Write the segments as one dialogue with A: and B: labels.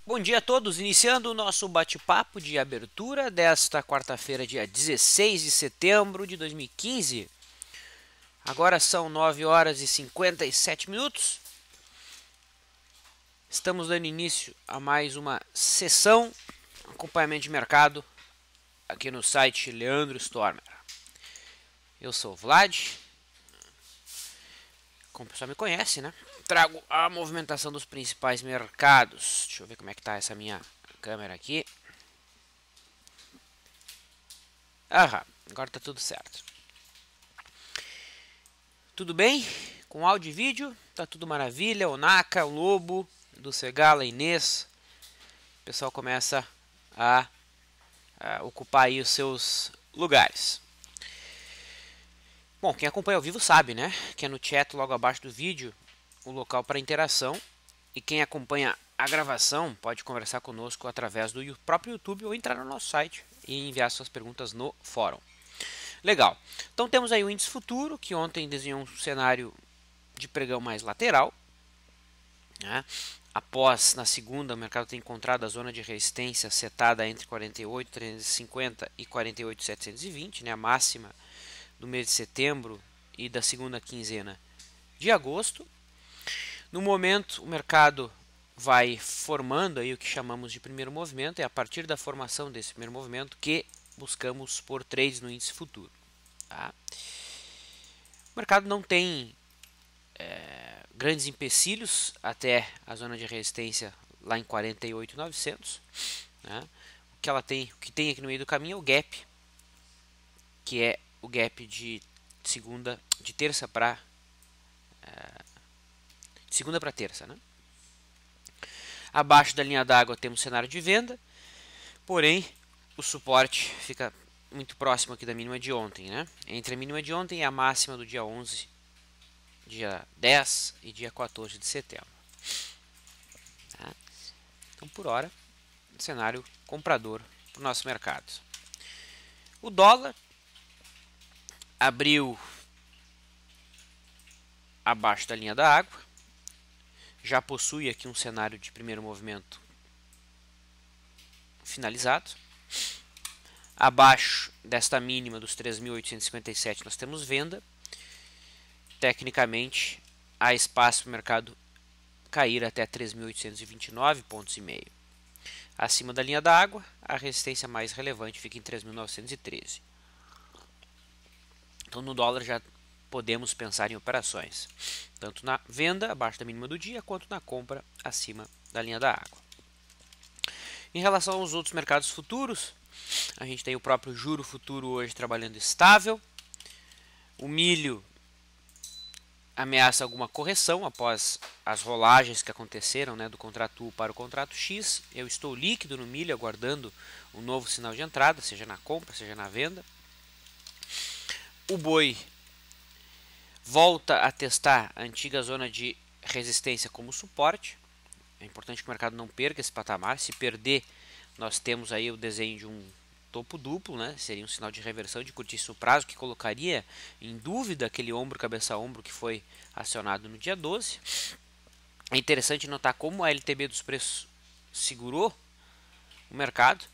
A: Bom dia a todos, iniciando o nosso bate-papo de abertura desta quarta-feira, dia 16 de setembro de 2015. Agora são 9 horas e 57 minutos. Estamos dando início a mais uma sessão acompanhamento de mercado aqui no site Leandro Stormer. Eu sou o Vlad, como o pessoal me conhece, né? Trago a movimentação dos principais mercados. Deixa eu ver como é que tá essa minha câmera aqui. Agora tá tudo certo. Tudo bem? Com áudio e vídeo, tá tudo maravilha. O Naka, o Lobo, do Segala, Inês. O pessoal começa a ocupar aí os seus lugares. Bom, quem acompanha ao vivo sabe, né? Que é no chat logo abaixo do vídeo o local para interação. E quem acompanha a gravação pode conversar conosco através do próprio YouTube ou entrar no nosso site e enviar suas perguntas no fórum. Legal. Então temos aí o índice futuro, que ontem desenhou um cenário de pregão mais lateral, né? Após, na segunda, o mercado ter encontrado a zona de resistência setada entre 48.350 e 48.720, né? A máxima do mês de setembro e da segunda quinzena de agosto. No momento, o mercado vai formando aí o que chamamos de primeiro movimento. É a partir da formação desse primeiro movimento que buscamos por trades no índice futuro. Tá? O mercado não tem grandes empecilhos até a zona de resistência lá em 48.900. Né? O que tem aqui no meio do caminho é o gap, que é o gap de terça para segunda para terça, né? Abaixo da linha d'água temos cenário de venda, porém o suporte fica muito próximo aqui da mínima de ontem, né? Entre a mínima de ontem e a máxima do dia 11, dia 10 e dia 14 de setembro. Tá? Então, por hora, cenário comprador para o nosso mercado. O dólar abriu abaixo da linha da água, já possui aqui um cenário de primeiro movimento finalizado. Abaixo desta mínima dos 3.857 nós temos venda. Tecnicamente, há espaço para o mercado cair até 3.829,5 pontos. Acima da linha da água, a resistência mais relevante fica em 3.913. Então, no dólar já podemos pensar em operações, tanto na venda abaixo da mínima do dia, quanto na compra acima da linha da água. Em relação aos outros mercados futuros, a gente tem o próprio juro futuro hoje trabalhando estável. O milho ameaça alguma correção após as rolagens que aconteceram, né, do contrato U para o contrato X. Eu estou líquido no milho, aguardando um novo sinal de entrada, seja na compra, seja na venda. O boi volta a testar a antiga zona de resistência como suporte. É importante que o mercado não perca esse patamar. Se perder, nós temos aí o desenho de um topo duplo, né? Seria um sinal de reversão de curtíssimo prazo que colocaria em dúvida aquele ombro cabeça a ombro que foi acionado no dia 12. É interessante notar como a LTB dos preços segurou o mercado,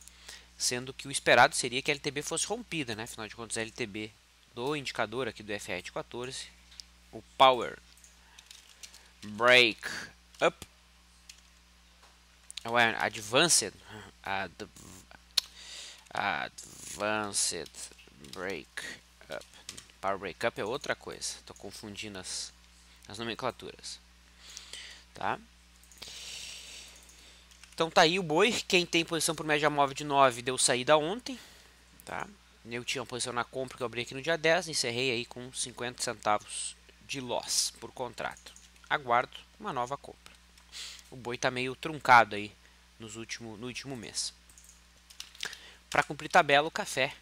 A: sendo que o esperado seria que a LTB fosse rompida, né? Afinal de contas, a LTB do indicador aqui do FE de 14, o Power Break Up, Advanced Break Up. Power Break Up é outra coisa. Estou confundindo as nomenclaturas. Tá? Então tá aí o boi. Quem tem posição por média móvel de 9 deu saída ontem. Tá? Eu tinha uma posição na compra que eu abri aqui no dia 10. Encerrei aí com 50 centavos de loss por contrato. Aguardo uma nova compra. O boi está meio truncado aí no último mês. Para cumprir tabela, o café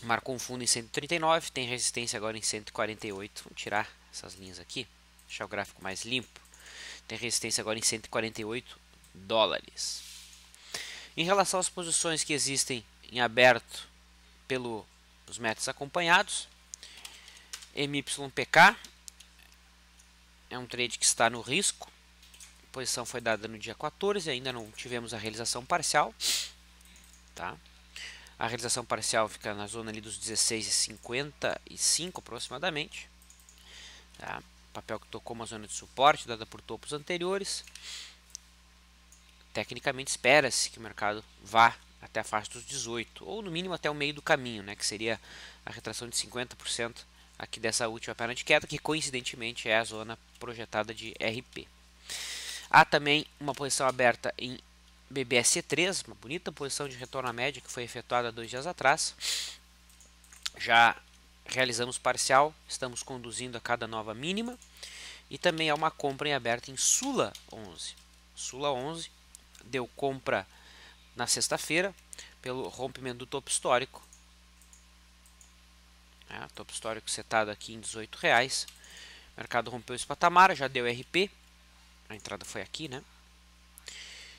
A: marcou um fundo em 139, tem resistência agora em 148. Vamos tirar essas linhas aqui, deixar o gráfico mais limpo. Tem resistência agora em 148 dólares. Em relação às posições que existem em aberto pelos métodos acompanhados, MYPK é um trade que está no risco posição foi dada no dia 14, ainda não tivemos a realização parcial, tá? A realização parcial fica na zona ali dos 16,55 aproximadamente, tá? Papel que tocou uma zona de suporte dada por topos anteriores. Tecnicamente espera-se que o mercado vá até a faixa dos 18, ou no mínimo até o meio do caminho, né, que seria a retração de 50% aqui dessa última perna de queda, que coincidentemente é a zona projetada de RP. Há também uma posição aberta em BBSC3, uma bonita posição de retorno à média que foi efetuada 2 dias atrás. Já realizamos parcial, estamos conduzindo a cada nova mínima. E também há uma compra em aberta em Sula 11. Sula 11 deu compra na sexta-feira pelo rompimento do topo histórico. Topo histórico setado aqui em R$18. O mercado rompeu esse patamar, já deu RP. A entrada foi aqui, né?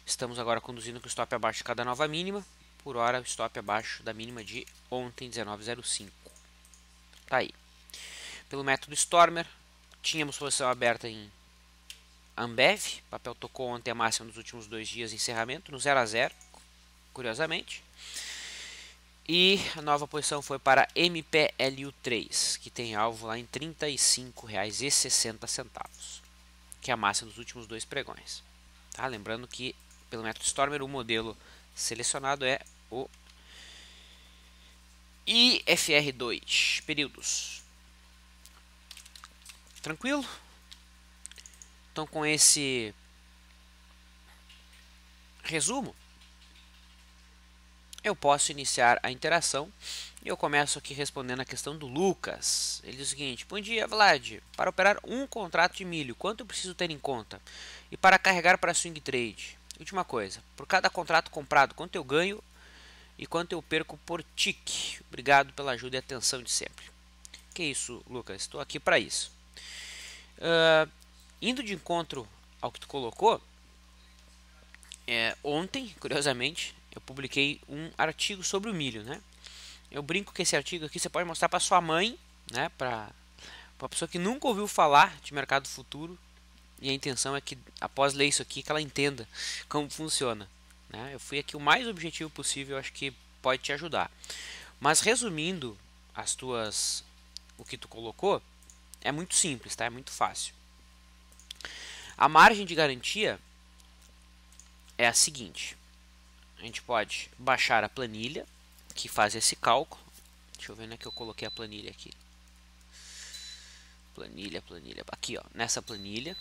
A: Estamos agora conduzindo com o stop abaixo de cada nova mínima. Por hora, o stop abaixo da mínima de ontem, 19,05. Tá aí. Pelo método Stormer, tínhamos posição aberta em Ambev. O papel tocou ontem a máxima nos últimos 2 dias de encerramento, no 0 a 0, curiosamente. E a nova posição foi para MPLU3, que tem alvo lá em R$ 35,60, que é a máxima dos últimos 2 pregões. Tá? Lembrando que, pelo método Stormer, o modelo selecionado é o IFR2, períodos. Tranquilo? Então, com esse resumo, eu posso iniciar a interação. E eu começo aqui respondendo a questão do Lucas. Ele diz o seguinte: bom dia, Vlad. Para operar um contrato de milho, quanto eu preciso ter em conta? E para carregar para swing trade? Última coisa, por cada contrato comprado, quanto eu ganho e quanto eu perco por tique? Obrigado pela ajuda e atenção de sempre. Que isso, Lucas? Estou aqui para isso. Indo de encontro ao que tu colocou, ontem, curiosamente, eu publiquei um artigo sobre o milho, né? Eu brinco que esse artigo aqui você pode mostrar para sua mãe, né? Para uma pessoa que nunca ouviu falar de mercado futuro, e a intenção é que, após ler isso aqui, que ela entenda como funciona, né? Eu fui aqui o mais objetivo possível, acho que pode te ajudar. Mas resumindo o que tu colocou, é muito simples, tá? É muito fácil. A margem de garantia é a seguinte: a gente pode baixar a planilha que faz esse cálculo. Deixa eu ver onde é que eu coloquei a planilha aqui. Planilha. Aqui, ó, nessa planilha.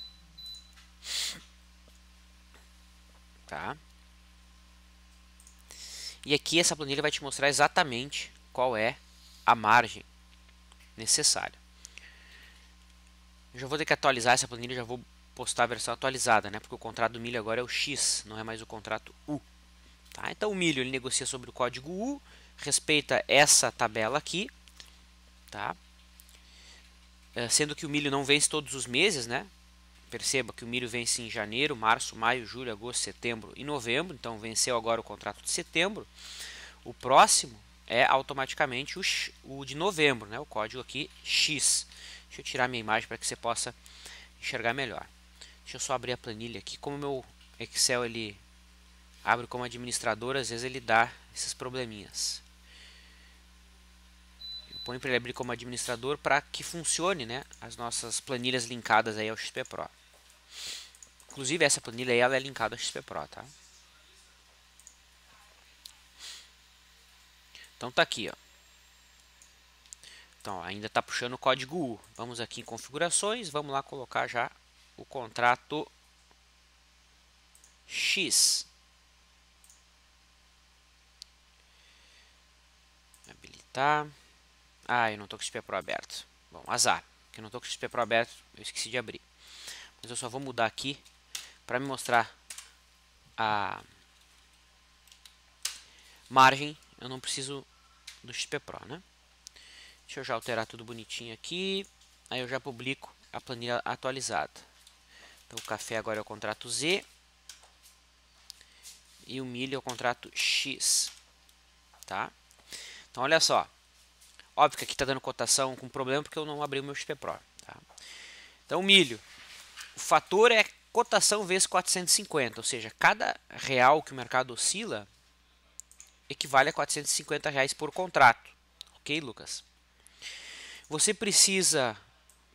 A: Tá? E aqui essa planilha vai te mostrar exatamente qual é a margem necessária. Eu já vou ter que atualizar essa planilha, já vou postar a versão atualizada, né? Porque o contrato do milho agora é o X, não é mais o contrato U. Tá? Então o milho ele negocia sobre o código U, respeita essa tabela aqui, tá? Sendo que o milho não vence todos os meses, né? Perceba que o milho vence em janeiro, março, maio, julho, agosto, setembro e novembro. Então venceu agora o contrato de setembro. O próximo é automaticamente o de novembro, né? O código aqui X. Deixa eu tirar minha imagem para que você possa enxergar melhor. Deixa eu só abrir a planilha aqui. Como o meu Excel ele abre como administrador, às vezes ele dá esses probleminhas. Eu ponho para ele abrir como administrador para que funcione, né, as nossas planilhas linkadas aí ao XP Pro. Inclusive essa planilha aí, ela é linkada ao XP Pro, tá? Então tá aqui, ó. Então ainda está puxando o código U. Vamos aqui em configurações, vamos lá colocar já o contrato X. Habilitar. Eu não estou com o XP Pro aberto. Bom, azar, que eu não estou com o XP Pro aberto, eu esqueci de abrir. Mas eu só vou mudar aqui para me mostrar a margem. Eu não preciso do XP Pro, né? Deixa eu já alterar tudo bonitinho aqui. Aí eu já publico a planilha atualizada. Então o café agora é o contrato Z. E o milho é o contrato X. Tá? Então olha só. Óbvio que aqui está dando cotação com problema porque eu não abri o meu XP Pro. Tá? Então o milho. O fator é cotação vezes 450, ou seja, cada real que o mercado oscila equivale a R$ 450 por contrato. Ok, Lucas? Você precisa,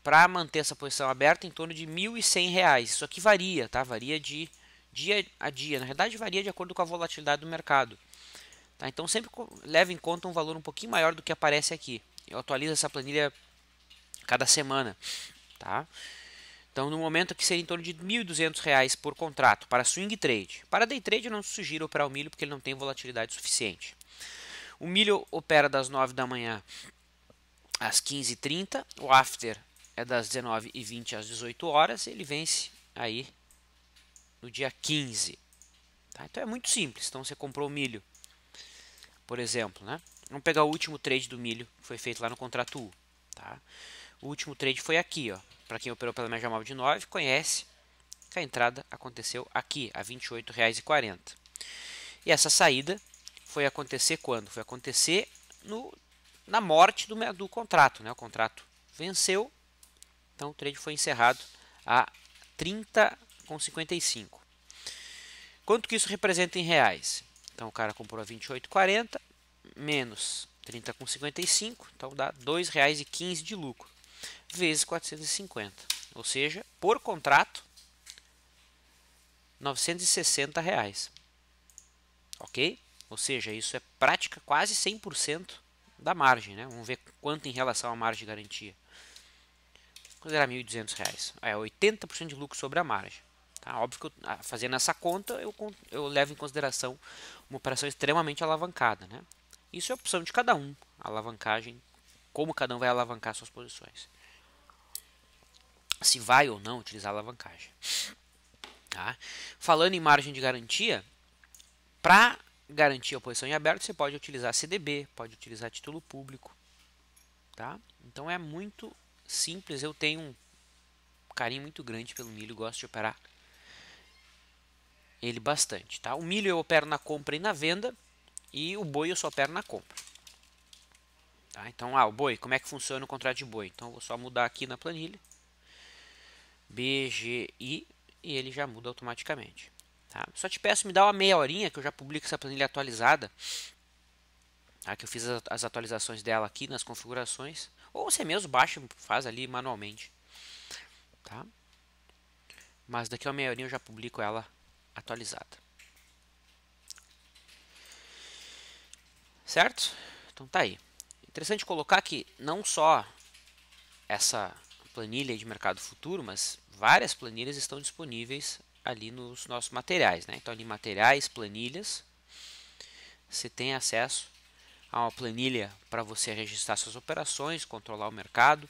A: para manter essa posição aberta, em torno de R$ 1.100. Isso aqui varia, tá? Varia de dia a dia. Na verdade, varia de acordo com a volatilidade do mercado. Tá? Então, sempre leve em conta um valor um pouquinho maior do que aparece aqui. Eu atualizo essa planilha cada semana. Tá? Então, no momento aqui seria em torno de R$ 1.200 por contrato para swing trade. Para day trade, eu não sugiro operar o milho porque ele não tem volatilidade suficiente. O milho opera das 9 da manhã às 15h30. O after é das 19h20 às 18 horas. Ele vence aí no dia 15. Tá? Então é muito simples. Então você comprou o milho, por exemplo, né? Vamos pegar o último trade do milho que foi feito lá no contrato U. Tá? O último trade foi aqui, ó. Para quem operou pela média móvel de 9, conhece que a entrada aconteceu aqui, a R$ 28,40. E essa saída foi acontecer quando? Foi acontecer na morte do contrato. Né? O contrato venceu, então o trade foi encerrado a 30,55. Quanto que isso representa em reais? Então o cara comprou a 28,40 menos 30,55, então dá R$ 2,15 de lucro, vezes 450. Ou seja, por contrato, R$ 960. Ok? Ou seja, isso é prática quase 100% da margem. Né? Vamos ver quanto em relação à margem de garantia. Vou considerar R$ 1.200. É 80% de lucro sobre a margem. Tá? Óbvio que fazendo essa conta, eu levo em consideração uma operação extremamente alavancada. Né? Isso é opção de cada um. A alavancagem, como cada um vai alavancar suas posições. Se vai ou não utilizar a alavancagem. Tá? Falando em margem de garantia, para garantir a posição em aberto, você pode utilizar CDB, pode utilizar título público. Tá? Então é muito simples. Eu tenho um carinho muito grande pelo milho, gosto de operar ele bastante. Tá? O milho eu opero na compra e na venda, e o boi eu só opero na compra. Tá? Então, o boi, como é que funciona o contrato de boi? Então, eu vou só mudar aqui na planilha, BGI, e ele já muda automaticamente. Tá? Só te peço, me dá uma meia horinha que eu já publico essa planilha atualizada. Tá? Que eu fiz as atualizações dela aqui nas configurações. Ou você mesmo baixa e faz ali manualmente. Tá? Mas daqui a uma meia horinha eu já publico ela atualizada. Certo? Então tá aí. Interessante colocar que não só essa planilha de mercado futuro, mas várias planilhas estão disponíveis ali nos nossos materiais. Né? Então ali materiais, planilhas, você tem acesso a uma planilha para você registrar suas operações, controlar o mercado,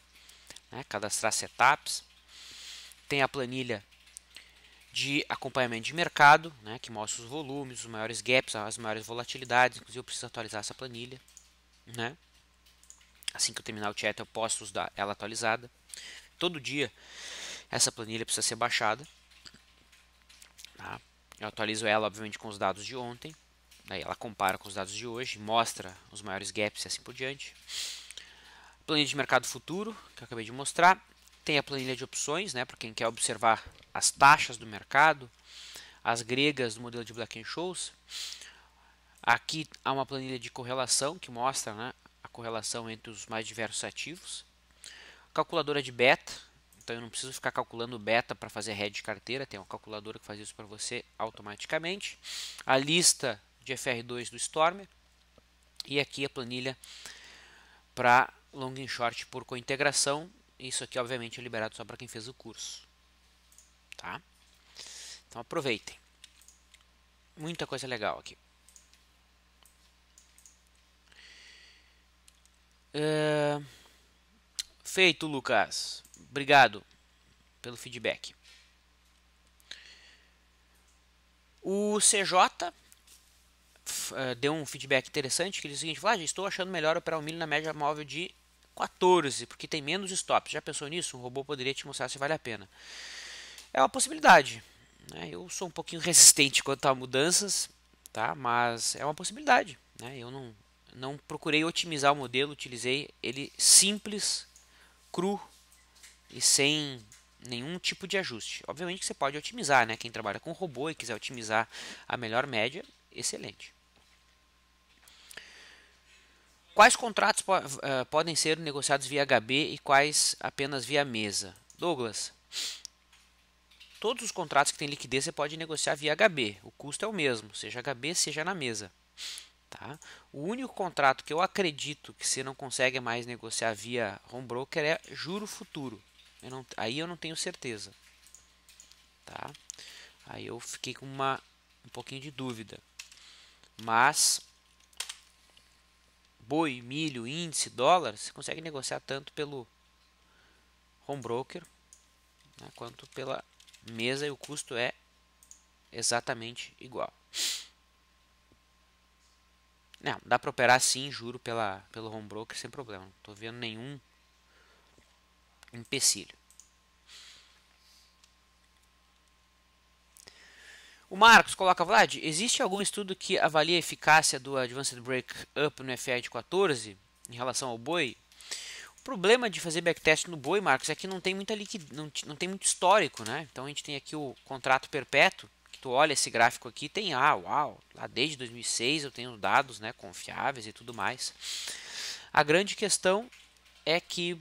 A: né? Cadastrar setups. Tem a planilha de acompanhamento de mercado, né? Que mostra os volumes, os maiores gaps, as maiores volatilidades. Inclusive eu preciso atualizar essa planilha. Né? Assim que eu terminar o chat eu posto ela atualizada. Todo dia essa planilha precisa ser baixada. Tá? Eu atualizo ela, obviamente, com os dados de ontem. Daí ela compara com os dados de hoje, mostra os maiores gaps e assim por diante. Planilha de mercado futuro, que eu acabei de mostrar. Tem a planilha de opções, né, para quem quer observar as taxas do mercado, as gregas do modelo de Black-Scholes. Aqui há uma planilha de correlação que mostra, né, a correlação entre os mais diversos ativos. Calculadora de beta, então eu não preciso ficar calculando beta para fazer hedge de carteira, tem uma calculadora que faz isso para você automaticamente. A lista de FR2 do Stormer e aqui a planilha para long and short por cointegração. Isso aqui obviamente é liberado só para quem fez o curso. Tá? Então aproveitem. Muita coisa legal aqui. Feito, Lucas. Obrigado pelo feedback. O CJ deu um feedback interessante que diz o seguinte: estou achando melhor operar o milho na média móvel de 14, porque tem menos stops. Já pensou nisso? Um robô poderia te mostrar se vale a pena. É uma possibilidade. Né? Eu sou um pouquinho resistente quanto a mudanças, tá? Mas é uma possibilidade. Né? Eu não procurei otimizar o modelo, utilizei ele simples, cru e sem nenhum tipo de ajuste. Obviamente que você pode otimizar, né? Quem trabalha com robô e quiser otimizar a melhor média, excelente. Quais contratos podem ser negociados via HB e quais apenas via mesa? Douglas, todos os contratos que têm liquidez você pode negociar via HB. O custo é o mesmo, seja HB, seja na mesa. Tá? O único contrato que eu acredito que você não consegue mais negociar via home broker é juro futuro. Aí eu não tenho certeza. Tá? Aí eu fiquei com um pouquinho de dúvida. Mas boi, milho, índice, dólar, você consegue negociar tanto pelo home broker, né, quanto pela mesa, e o custo é exatamente igual. Não, dá para operar sim, juro, pelo home broker sem problema. Não estou vendo nenhum empecilho. O Marcos coloca, Vlad, existe algum estudo que avalie a eficácia do Advanced Break Up no FI de 14 em relação ao boi? O problema de fazer backtest no boi, Marcos, é que não tem muita não tem muito histórico, né? Então a gente tem aqui o contrato perpétuo, que tu olha esse gráfico aqui, tem uau, lá desde 2006 eu tenho dados, né, confiáveis e tudo mais. A grande questão é que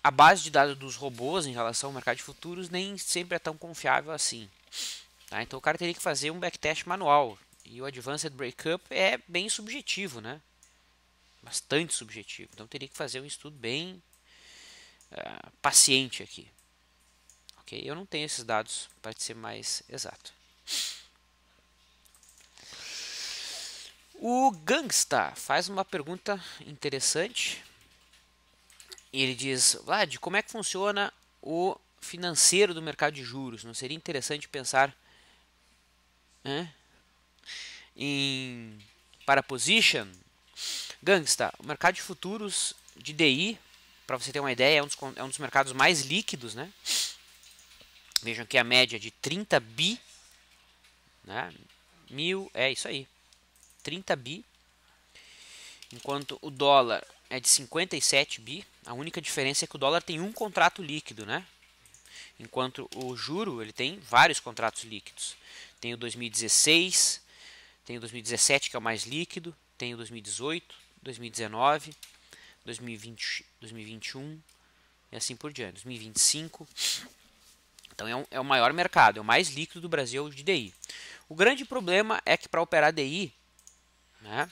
A: a base de dados dos robôs em relação ao mercado de futuros nem sempre é tão confiável assim. Tá? Então o cara teria que fazer um backtest manual. E o Advanced Breakup é bem subjetivo, né? Bastante subjetivo. Então teria que fazer um estudo bem paciente aqui. Ok? Eu não tenho esses dados para ser mais exato. O Gangsta faz uma pergunta interessante. Ele diz, Vlad, como é que funciona o financeiro do mercado de juros? Não seria interessante pensar em paraposition? Gangsta, o mercado de futuros de DI, para você ter uma ideia, é um dos mercados mais líquidos, né? Vejam que a média é de 30 bi, né? É isso aí, 30 bi, enquanto o dólar é de 57 bi. A única diferença é que o dólar tem um contrato líquido, né? Enquanto o juro ele tem vários contratos líquidos. Tem o 2016, tem o 2017 que é o mais líquido, tem o 2018, 2019, 2020, 2021 e assim por diante, 2025. Então é o maior mercado, é o mais líquido do Brasil de DI. O grande problema é que para operar DI, né,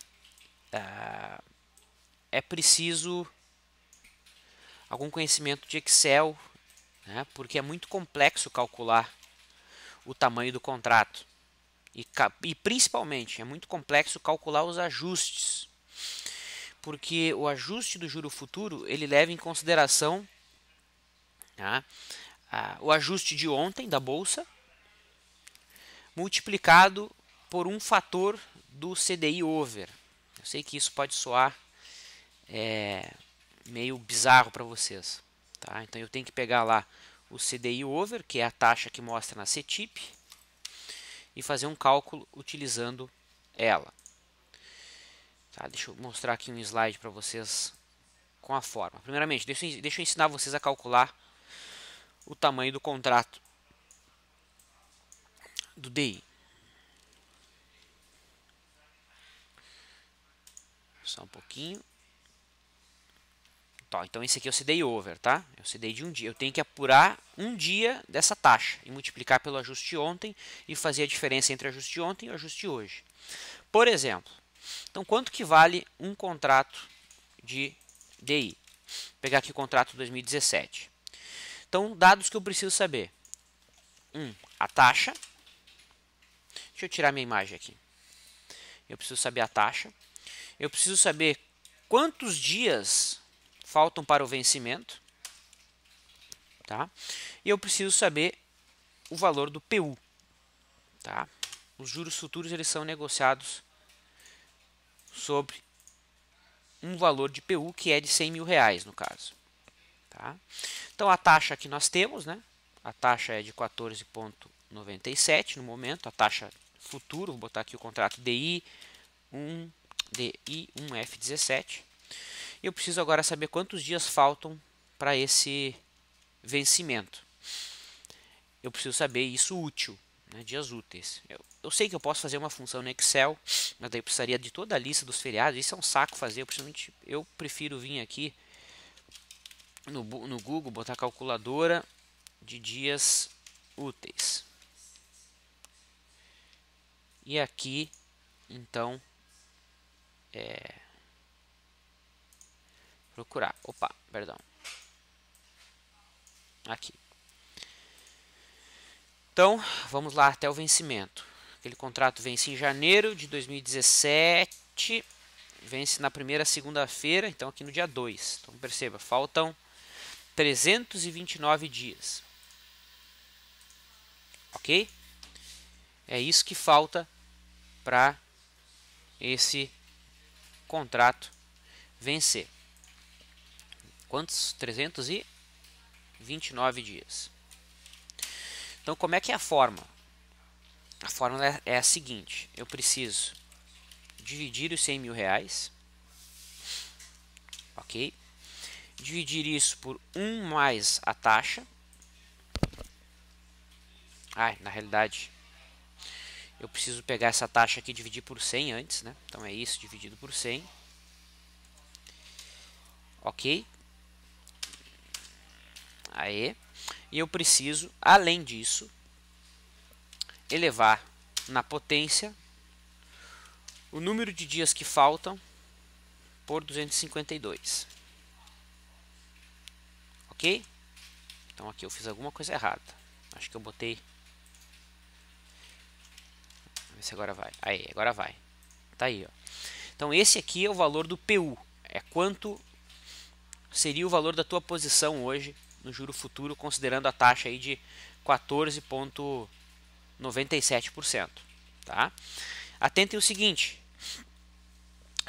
A: é preciso algum conhecimento de Excel, né, porque é muito complexo calcular o tamanho do contrato. E principalmente é muito complexo calcular os ajustes, porque o ajuste do juro futuro ele leva em consideração, tá, o ajuste de ontem da bolsa multiplicado por um fator do CDI over. Eu sei que isso pode soar meio bizarro para vocês, tá? Então eu tenho que pegar lá o CDI over, que é a taxa que mostra na CTIP, e fazer um cálculo utilizando ela. Tá, deixa eu mostrar aqui um slide para vocês com a forma. Primeiramente, deixa eu ensinar vocês a calcular o tamanho do contrato do DI. Só um pouquinho. Então esse aqui é o CDI over, tá? É o CDI de um dia. Eu tenho que apurar um dia dessa taxa e multiplicar pelo ajuste ontem e fazer a diferença entre o ajuste ontem e o ajuste hoje. Por exemplo, então quanto que vale um contrato de DI? Vou pegar aqui o contrato 2017. Então, dados que eu preciso saber. A taxa. Deixa eu tirar minha imagem aqui. Eu preciso saber a taxa. Eu preciso saber quantos dias faltam para o vencimento, tá? E eu preciso saber o valor do PU, tá? Os juros futuros eles são negociados sobre um valor de PU que é de 100 mil reais no caso, tá? Então a taxa que nós temos, né? A taxa é de 14,97 no momento, a taxa futuro, vou botar aqui o contrato DI 1F17. Eu preciso agora saber quantos dias faltam para esse vencimento. Eu preciso saber isso útil, né, dias úteis. Eu sei que eu posso fazer uma função no Excel, mas daí eu precisaria de toda a lista dos feriados. Isso é um saco fazer. Eu prefiro vir aqui no Google, botar a calculadora de dias úteis. E aqui, então, procurar. Opa, perdão. Aqui. Então, vamos lá até o vencimento. Aquele contrato vence em janeiro de 2017, vence na primeira segunda-feira, então aqui no dia 2. Então, perceba, faltam 329 dias. Ok? É isso que falta para esse contrato vencer. Quantos? 329 dias. Então, como é que é a forma? A fórmula é a seguinte: eu preciso dividir os 100 mil reais, ok? Dividir isso por 1 mais a taxa. Na realidade, eu preciso pegar essa taxa aqui e dividir por 100 antes, né? Então é isso dividido por 100. Ok? Aí. E eu preciso, além disso, elevar na potência o número de dias que faltam por 252. Ok? Então aqui eu fiz alguma coisa errada. Acho que eu botei... Vamos ver se agora vai. Aí, agora vai. Tá aí, ó. Então esse aqui é o valor do PU. É quanto seria o valor da tua posição hoje no juro futuro, considerando a taxa aí de 14,97%. Tá? Atentem o seguinte: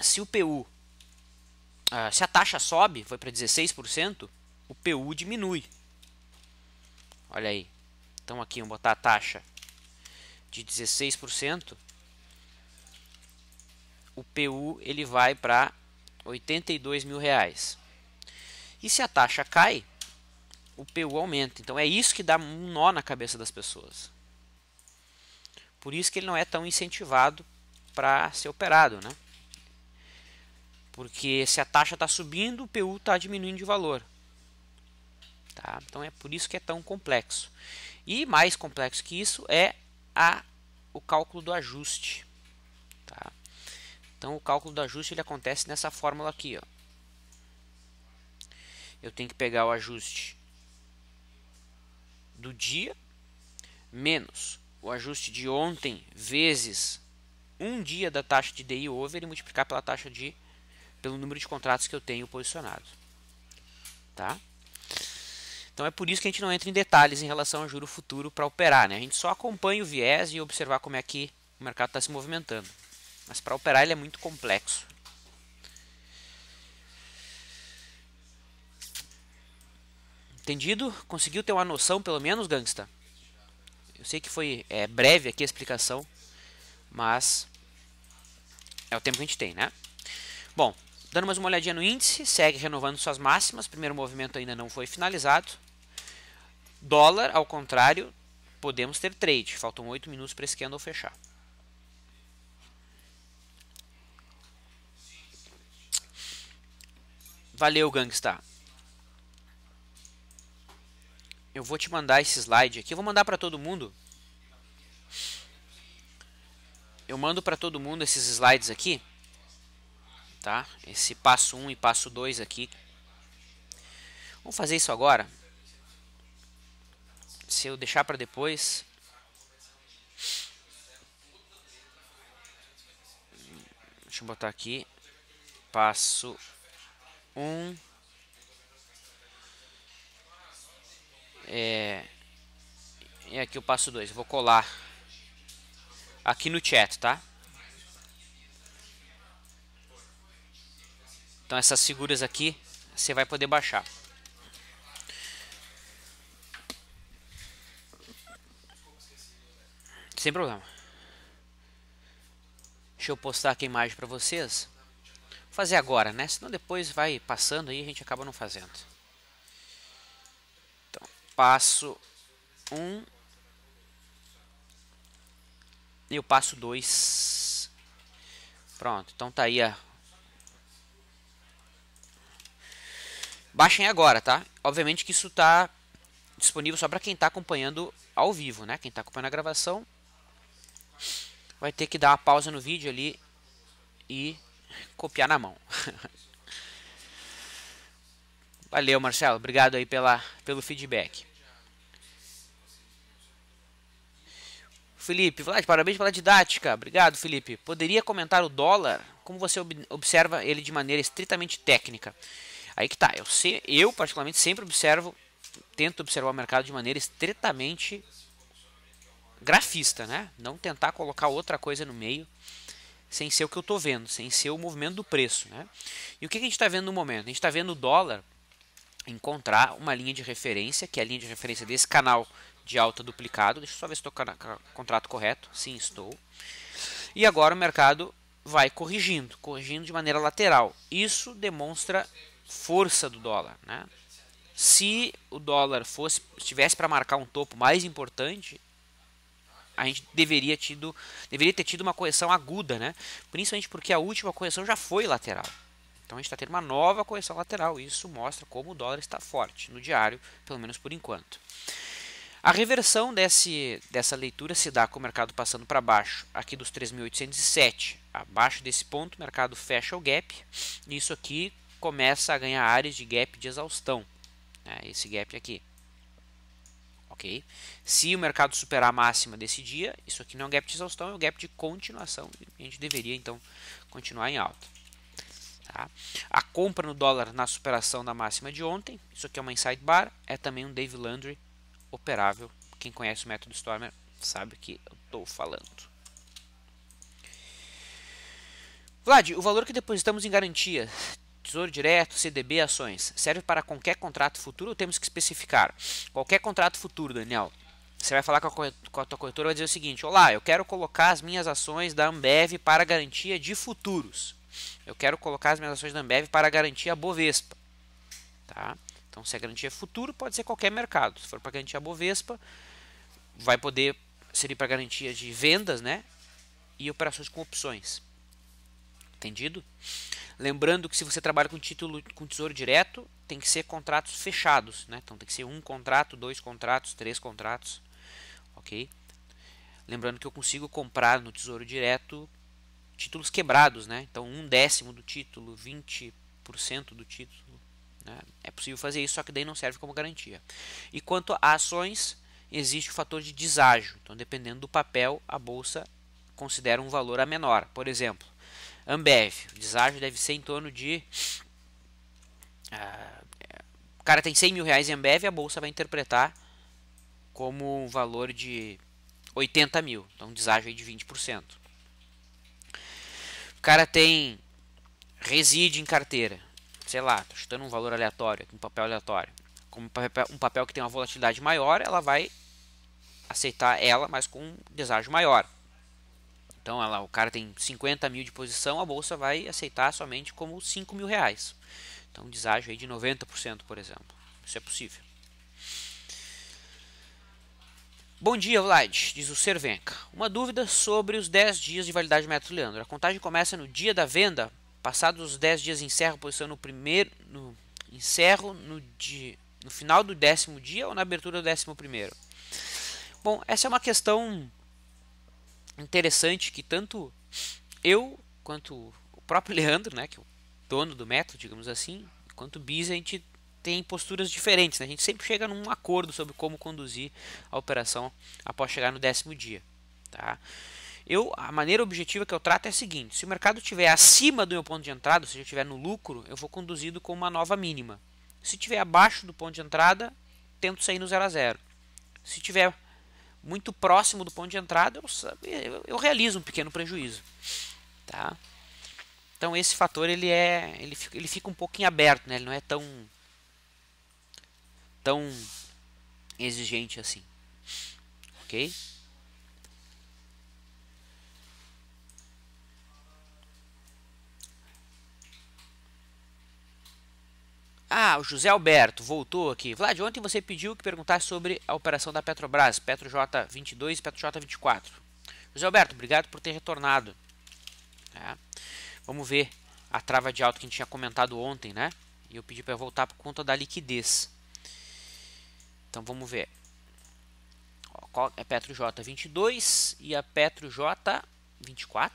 A: se o PU, se a taxa sobe, foi para 16%, o PU diminui. Olha aí. Então aqui vamos botar a taxa de 16%. O PU ele vai para 82 mil reais. E se a taxa cai, o PU aumenta. Então é isso que dá um nó na cabeça das pessoas. Por isso que ele não é tão incentivado para ser operado, né? Porque se a taxa está subindo, o PU está diminuindo de valor. Tá? Então é por isso que é tão complexo. E mais complexo que isso é o cálculo do ajuste. Tá? Então o cálculo do ajuste ele acontece nessa fórmula aqui. Ó. Eu tenho que pegar o ajuste do dia menos o ajuste de ontem vezes um dia da taxa de DI over e multiplicar pela pelo número de contratos que eu tenho posicionado. Tá? Então é por isso que a gente não entra em detalhes em relação ao juro futuro para operar, né? A gente só acompanha o viés e observar como é que o mercado está se movimentando. Mas para operar ele é muito complexo. Entendido? Conseguiu ter uma noção pelo menos, gangsta? Eu sei que foi breve aqui a explicação, mas é o tempo que a gente tem, né? Bom, dando mais uma olhadinha no índice, segue renovando suas máximas. Primeiro movimento ainda não foi finalizado. Dólar, ao contrário, podemos ter trade. Faltam 8 minutos para esse candle fechar. Valeu, gangsta. Eu vou te mandar esse slide aqui. Eu vou mandar para todo mundo. Eu mando para todo mundo esses slides aqui. Tá? Esse passo 1 e passo 2 aqui. Vamos fazer isso agora. Se eu deixar para depois... Deixa eu botar aqui. Passo 1. E aqui o passo 2. Eu vou colar aqui no chat, tá? Então essas figuras aqui você vai poder baixar. Sem problema. Deixa eu postar aqui a imagem para vocês. Vou fazer agora, né? Senão depois vai passando aí e a gente acaba não fazendo. Então, passo 1 e o passo 2. Pronto, então tá aí a... Baixem agora, tá? Obviamente que isso tá disponível só para quem tá acompanhando ao vivo, né? Quem tá acompanhando a gravação vai ter que dar uma pausa no vídeo ali e copiar na mão. Valeu, Marcelo. Obrigado aí pelo feedback. Felipe, Vlad, parabéns pela didática. Obrigado, Felipe. Poderia comentar o dólar? Como você observa ele de maneira estritamente técnica? Aí que tá. Eu particularmente, sempre tento observar o mercado de maneira estritamente grafista, né? Não tentar colocar outra coisa no meio sem ser o que eu estou vendo, sem ser o movimento do preço, né? E o que a gente está vendo no momento? A gente está vendo o dólar encontrar uma linha de referência, que é a linha de referência desse canal de alta duplicado. Deixa eu só ver se estou com o contrato correto. Sim, estou. E agora o mercado vai corrigindo de maneira lateral. Isso demonstra força do dólar, né? Se o dólar estivesse para marcar um topo mais importante, a gente deveria ter tido uma correção aguda, né? Principalmente porque a última correção já foi lateral. Então a gente está tendo uma nova correção lateral. Isso mostra como o dólar está forte no diário, pelo menos por enquanto. A reversão dessa leitura se dá com o mercado passando para baixo aqui dos 3.807. Abaixo desse ponto, o mercado fecha o gap. E isso aqui começa a ganhar áreas de gap de exaustão. Esse gap aqui. Ok? Se o mercado superar a máxima desse dia, isso aqui não é um gap de exaustão, é um gap de continuação. A gente deveria então continuar em alta. Tá? A compra no dólar na superação da máxima de ontem, isso aqui é uma inside bar, é também um Dave Landry operável. Quem conhece o método Stormer sabe o que eu estou falando. Vlad, o valor que depositamos em garantia, Tesouro Direto, CDB, ações, serve para qualquer contrato futuro ou temos que especificar? Qualquer contrato futuro, Daniel. Você vai falar com a tua corretora e vai dizer o seguinte: olá, eu quero colocar as minhas ações da Ambev para garantia de futuros. Eu quero colocar as minhas ações da Ambev para garantia Bovespa. Tá? Então, se a garantia é futuro, pode ser qualquer mercado. Se for para garantia Bovespa, vai poder servir para garantia de vendas, né? E operações com opções. Entendido? Lembrando que se você trabalha com título com tesouro direto, tem que ser contratos fechados, né? Então tem que ser um contrato, 2 contratos, 3 contratos, ok? Lembrando que eu consigo comprar no tesouro direto títulos quebrados, né? Então 1/10 do título, 20% do título, né? É possível fazer isso, só que daí não serve como garantia. E quanto a ações, existe o fator de deságio. Então dependendo do papel, a bolsa considera um valor a menor. Por exemplo, Ambev, o deságio deve ser em torno de... o cara tem 100 mil reais em Ambev, a bolsa vai interpretar como um valor de 80 mil. Então, um deságio aí de 20%. O cara reside em carteira, sei lá, estou chutando um valor aleatório, um papel aleatório. Como um papel que tem uma volatilidade maior, ela vai aceitar ela, mas com um deságio maior. Então o cara tem 50 mil de posição, a bolsa vai aceitar somente como 5 mil reais. Então um deságio aí de 90%, por exemplo. Isso é possível. Bom dia, Vlad, diz o Cervenka. Uma dúvida sobre os 10 dias de validade do método Leandro. A contagem começa no dia da venda, passados os 10 dias encerro a posição encerro no final do 10º dia ou na abertura do 11º? Bom, essa é uma questão interessante que tanto eu quanto o próprio Leandro, né, que é o dono do método, digamos assim, quanto o Biz, a gente tem posturas diferentes, né? A gente sempre chega num acordo sobre como conduzir a operação após chegar no 10º dia, tá? A maneira objetiva que eu trato é a seguinte: se o mercado estiver acima do meu ponto de entrada, ou seja, eu estiver no lucro, eu vou conduzido com uma nova mínima. Se estiver abaixo do ponto de entrada, tento sair no 0 a 0. Se estiver muito próximo do ponto de entrada, eu realizo um pequeno prejuízo, tá? Então esse fator ele fica um pouquinho aberto, né? Ele não é tão exigente assim, ok? O José Alberto voltou aqui. Vlad, ontem você pediu que perguntasse sobre a operação da Petrobras, PetroJ22 e PetroJ24. José Alberto, obrigado por ter retornado. Vamos ver a trava de alta que a gente tinha comentado ontem, né? E eu pedi para voltar por conta da liquidez. Então vamos ver. Qual é a PetroJ22 e a PetroJ24?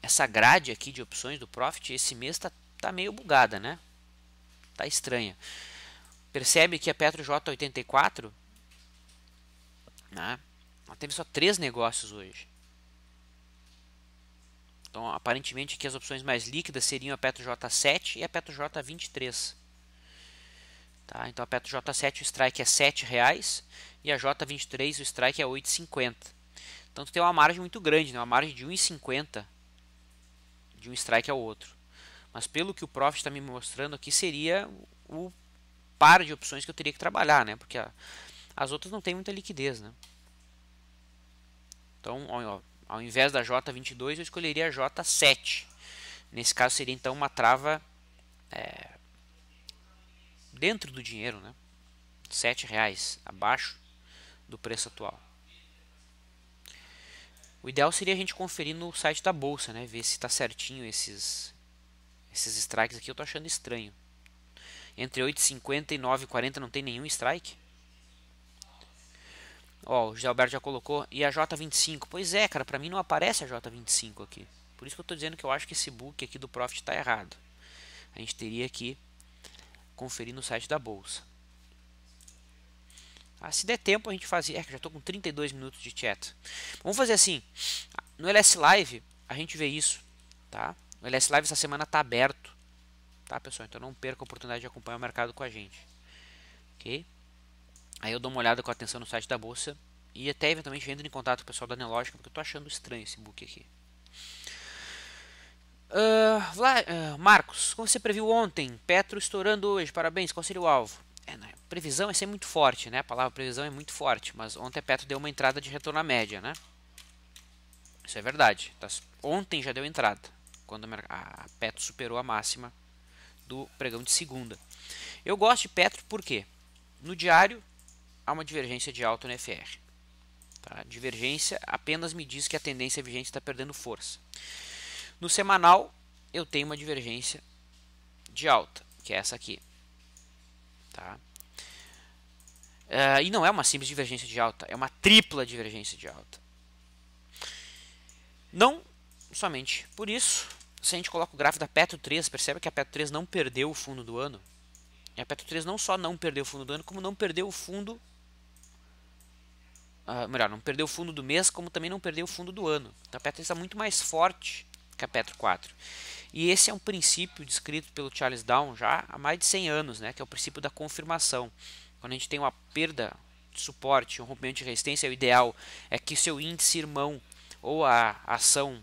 A: Essa grade aqui de opções do Profit esse mês tá meio bugada, né? Tá estranha. Percebe que a PetroJ84, né? Ela teve só 3 negócios hoje. Então, aparentemente aqui as opções mais líquidas seriam a PetroJ7 e a PetroJ23. Tá? Então a PetroJ7 o strike é R$ 7,00 e a J23 o strike é R$ 8,50. Então tu tem uma margem muito grande, né? Uma margem de 1,50 de um strike ao outro. Mas pelo que o Profit está me mostrando aqui, seria o par de opções que eu teria que trabalhar, né? Porque as outras não tem muita liquidez, né? Então, ao invés da J22, eu escolheria a J7. Nesse caso seria então uma trava dentro do dinheiro, né? R$ 7,00 abaixo do preço atual. O ideal seria a gente conferir no site da bolsa, né? Ver se está certinho esses strikes aqui. Eu tô achando estranho. Entre 8,50 e 9,40 não tem nenhum strike. Ó, o José Alberto já colocou. E a J25? Pois é, cara, pra mim não aparece a J25 aqui. Por isso que eu tô dizendo que eu acho que esse book aqui do Profit tá errado. A gente teria que conferir no site da bolsa. Se der tempo a gente fazia. Já estou com 32 minutos de chat. Vamos fazer assim. No LS Live a gente vê isso, tá? O LS Live essa semana está aberto, tá, pessoal? Então não perca a oportunidade de acompanhar o mercado com a gente, ok? Aí eu dou uma olhada com atenção no site da bolsa e até eventualmente entro em contato com o pessoal da Nelogica, porque eu estou achando estranho esse book aqui. Marcos, como você previu ontem, Petro estourando hoje, parabéns, qual seria o alvo? Previsão é sempre muito forte, né? A palavra previsão é muito forte, mas ontem a Petro deu uma entrada de retorno à média, né? Isso é verdade. Ontem já deu entrada, quando a Petro superou a máxima do pregão de segunda. Eu gosto de Petro porque no diário há uma divergência de alta no FR. Tá? Divergência apenas me diz que a tendência vigente está perdendo força. No semanal eu tenho uma divergência de alta, que é essa aqui. Tá? E não é uma simples divergência de alta, é uma tripla divergência de alta. Não somente por isso, se a gente coloca o gráfico da Petro 3, percebe que a Petro 3 não perdeu o fundo do ano. E a Petro 3 não só não perdeu o fundo do ano, como não perdeu o fundo... melhor, não perdeu o fundo do mês, como também não perdeu o fundo do ano. Então a Petro 3 está muito mais forte que a Petro 4. E esse é um princípio descrito pelo Charles Down já há mais de 100 anos, né, que é o princípio da confirmação. Quando a gente tem uma perda de suporte, um rompimento de resistência, o ideal é que seu índice irmão ou a ação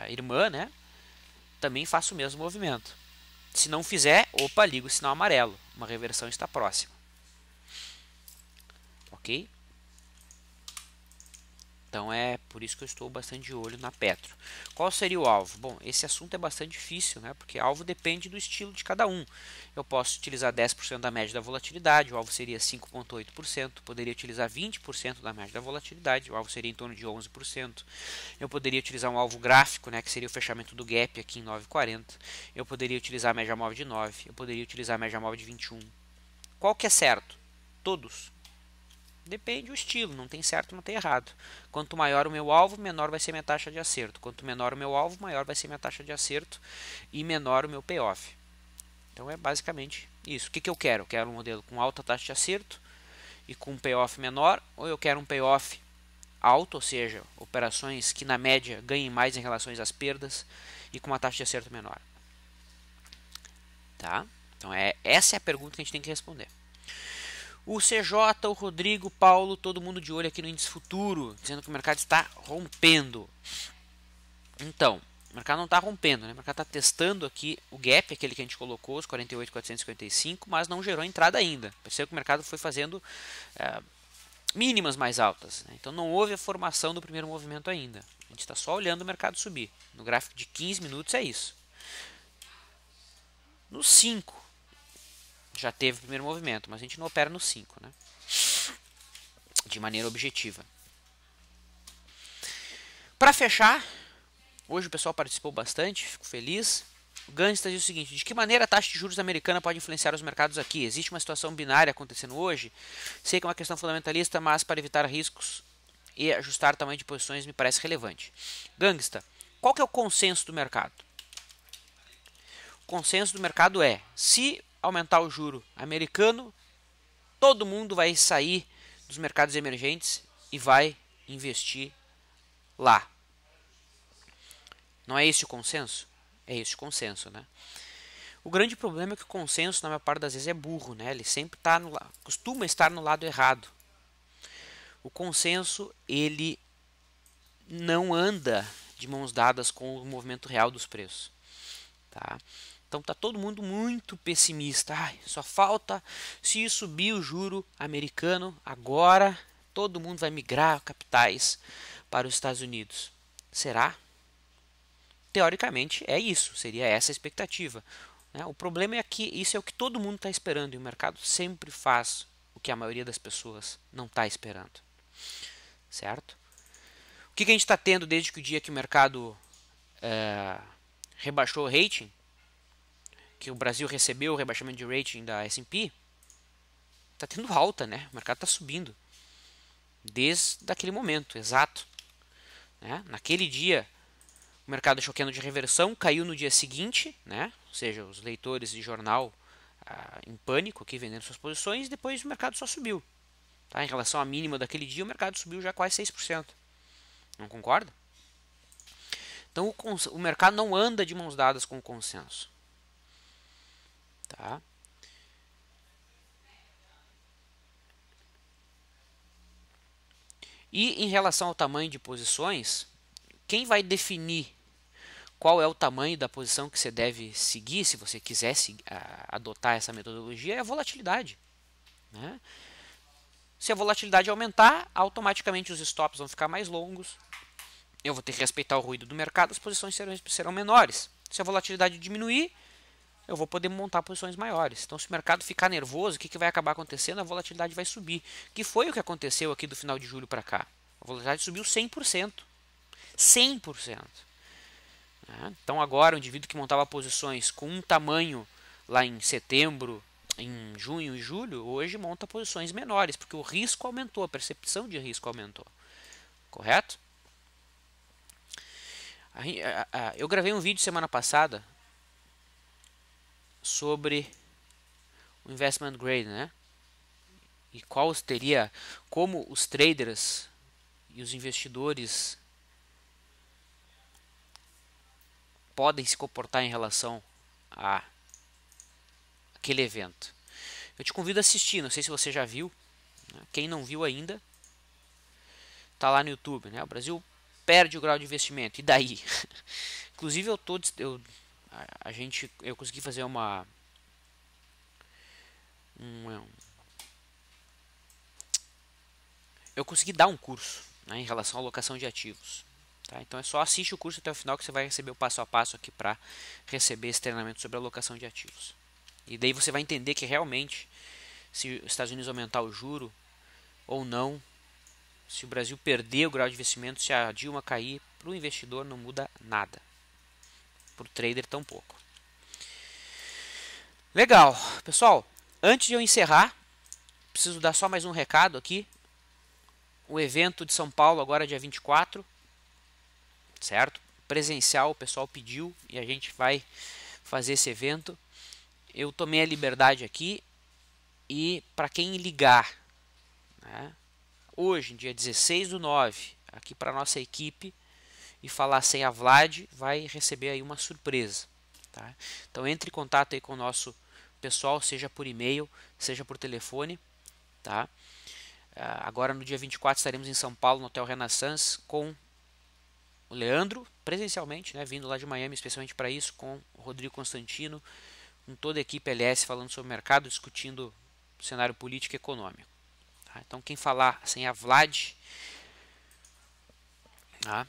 A: irmã, né, também faça o mesmo movimento. Se não fizer, opa, liga o sinal amarelo. Uma reversão está próxima. Ok? Então é por isso que eu estou bastante de olho na Petro. Qual seria o alvo? Bom, esse assunto é bastante difícil, né? Porque alvo depende do estilo de cada um. Eu posso utilizar 10% da média da volatilidade, o alvo seria 5,8%. Poderia utilizar 20% da média da volatilidade, o alvo seria em torno de 11%. Eu poderia utilizar um alvo gráfico, né? Que seria o fechamento do gap aqui em 9,40. Eu poderia utilizar a média móvel de 9. Eu poderia utilizar a média móvel de 21. Qual que é certo? Todos. Depende do estilo, não tem certo, não tem errado. Quanto maior o meu alvo, menor vai ser minha taxa de acerto. Quanto menor o meu alvo, maior vai ser minha taxa de acerto e menor o meu payoff. Então é basicamente isso. O que eu quero? Eu quero um modelo com alta taxa de acerto e com um payoff menor, ou eu quero um payoff alto, ou seja, operações que na média ganhem mais em relação às perdas e com uma taxa de acerto menor. Tá? Então essa é a pergunta que a gente tem que responder. O CJ, o Rodrigo, o Paulo, todo mundo de olho aqui no índice futuro, dizendo que o mercado está rompendo. Então, o mercado não está rompendo, né? O mercado está testando aqui o gap, aquele que a gente colocou, os 48.455, mas não gerou entrada ainda. Percebeu que o mercado foi fazendo mínimas mais altas, né? Então não houve a formação do primeiro movimento ainda. A gente está só olhando o mercado subir. No gráfico de 15 minutos é isso. No 5 já teve o primeiro movimento, mas a gente não opera no 5, né? De maneira objetiva. Para fechar, hoje o pessoal participou bastante, fico feliz. O Gangsta diz o seguinte: de que maneira a taxa de juros americana pode influenciar os mercados aqui? Existe uma situação binária acontecendo hoje? Sei que é uma questão fundamentalista, mas para evitar riscos e ajustar o tamanho de posições me parece relevante. Gangsta, qual que é o consenso do mercado? O consenso do mercado é: se aumentar o juro americano, todo mundo vai sair dos mercados emergentes e vai investir lá. Não é esse o consenso? É esse o consenso, né? O grande problema é que o consenso, na maior parte das vezes, é burro, né? Ele sempre costuma estar no lado errado. O consenso, ele não anda de mãos dadas com o movimento real dos preços, tá? Então tá todo mundo muito pessimista. Ai, só falta se subir o juro americano agora, todo mundo vai migrar capitais para os Estados Unidos. Será? Teoricamente é isso, seria essa a expectativa. O problema é que isso é o que todo mundo está esperando e o mercado sempre faz o que a maioria das pessoas não está esperando. Certo? O que a gente está tendo desde que o dia que o mercado rebaixou o rating, que o Brasil recebeu o rebaixamento de rating da S&P, está tendo alta, né? O mercado está subindo desde aquele momento, exato. Né? Naquele dia, o mercado achou que era de reversão, caiu no dia seguinte, né? Ou seja, os leitores de jornal em pânico aqui vendendo suas posições, e depois o mercado só subiu. Tá? Em relação à mínima daquele dia, o mercado subiu já quase 6%. Não concorda? Então o mercado não anda de mãos dadas com o consenso. Tá? E em relação ao tamanho de posições, quem vai definir qual é o tamanho da posição que você deve seguir, se você quiser adotar essa metodologia, é a volatilidade. Né? Se a volatilidade aumentar, automaticamente os stops vão ficar mais longos. Eu vou ter que respeitar o ruído do mercado, as posições serão menores. Se a volatilidade diminuir, eu vou poder montar posições maiores. Então, se o mercado ficar nervoso, o que vai acabar acontecendo? A volatilidade vai subir. Que foi o que aconteceu aqui do final de julho para cá. A volatilidade subiu 100%. 100%. Então, agora, o indivíduo que montava posições com um tamanho lá em setembro, em junho e julho, hoje monta posições menores, porque o risco aumentou, a percepção de risco aumentou. Correto? Eu gravei um vídeo semana passada sobre o investment grade, né? E como os traders e os investidores podem se comportar em relação a aquele evento. Eu te convido a assistir, não sei se você já viu, né? Quem não viu ainda, tá lá no YouTube, né? O Brasil perde o grau de investimento, e daí? Inclusive eu consegui fazer eu consegui dar um curso, né, em relação à alocação de ativos. Tá? Então é só assiste o curso até o final que você vai receber o passo a passo aqui para receber esse treinamento sobre alocação de ativos. E daí você vai entender que realmente, se os Estados Unidos aumentar o juro ou não, se o Brasil perder o grau de investimento, se a Dilma cair, para o investidor não muda nada. Para o trader tampouco. Legal. Pessoal, antes de eu encerrar, preciso dar só mais um recado aqui. O evento de São Paulo agora dia 24, certo? Presencial, o pessoal pediu e a gente vai fazer esse evento. Eu tomei a liberdade aqui e para quem ligar, né, hoje, dia 16/9, aqui para nossa equipe e falar sem a Vlad, vai receber aí uma surpresa. Tá? Então entre em contato aí com o nosso pessoal, seja por e-mail, seja por telefone. Tá? Agora no dia 24 estaremos em São Paulo, no Hotel Renaissance, com o Leandro, presencialmente, né, vindo lá de Miami especialmente para isso, com o Rodrigo Constantino, com toda a equipe LS falando sobre o mercado, discutindo o cenário político e econômico. Tá? Então quem falar sem a Vlad, tá,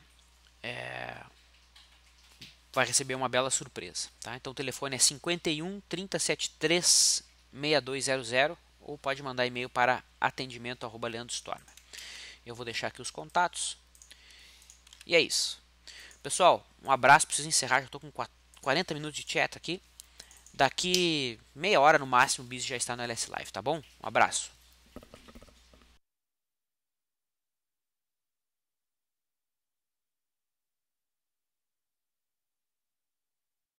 A: vai receber uma bela surpresa, tá? Então o telefone é 51 3073 6200 ou pode mandar e-mail para atendimento@leandrostorma. Eu vou deixar aqui os contatos. E é isso. Pessoal, um abraço, preciso encerrar, já estou com 40 minutos de chat aqui. Daqui meia hora no máximo o Biz já está no LS Live, tá bom? Um abraço.